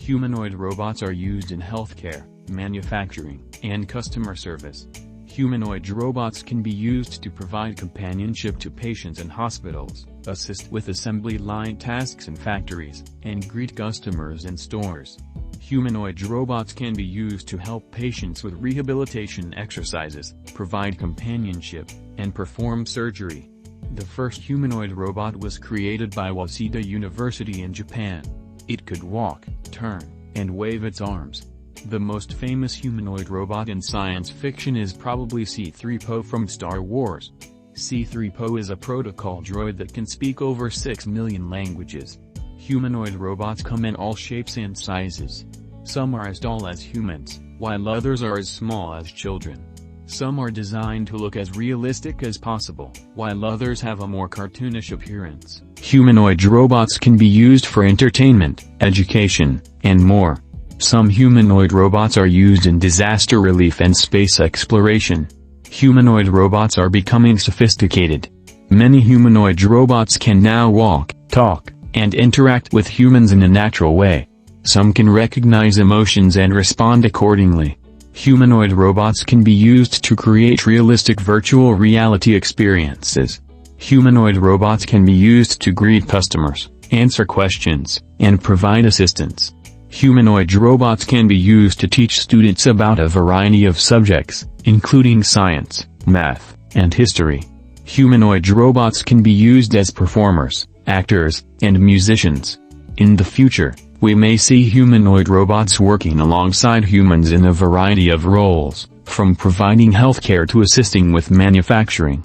Humanoid robots are used in healthcare, manufacturing, and customer service. Humanoid robots can be used to provide companionship to patients in hospitals, assist with assembly line tasks in factories, and greet customers in stores. Humanoid robots can be used to help patients with rehabilitation exercises, provide companionship, and perform surgery. The first humanoid robot was created by Waseda University in Japan. It could walk, turn, and wave its arms. The most famous humanoid robot in science fiction is probably C-3PO from Star Wars. C-3PO is a protocol droid that can speak over 6 million languages. Humanoid robots come in all shapes and sizes. Some are as tall as humans, while others are as small as children. Some are designed to look as realistic as possible, while others have a more cartoonish appearance. Humanoid robots can be used for entertainment, education, and more. Some humanoid robots are used in disaster relief and space exploration. Humanoid robots are becoming sophisticated. Many humanoid robots can now walk, talk, and interact with humans in a natural way. Some can recognize emotions and respond accordingly. Humanoid robots can be used to create realistic virtual reality experiences. Humanoid robots can be used to greet customers, answer questions, and provide assistance. Humanoid robots can be used to teach students about a variety of subjects, including science, math, and history. Humanoid robots can be used as performers, actors, and musicians. In the future, we may see humanoid robots working alongside humans in a variety of roles, from providing healthcare to assisting with manufacturing.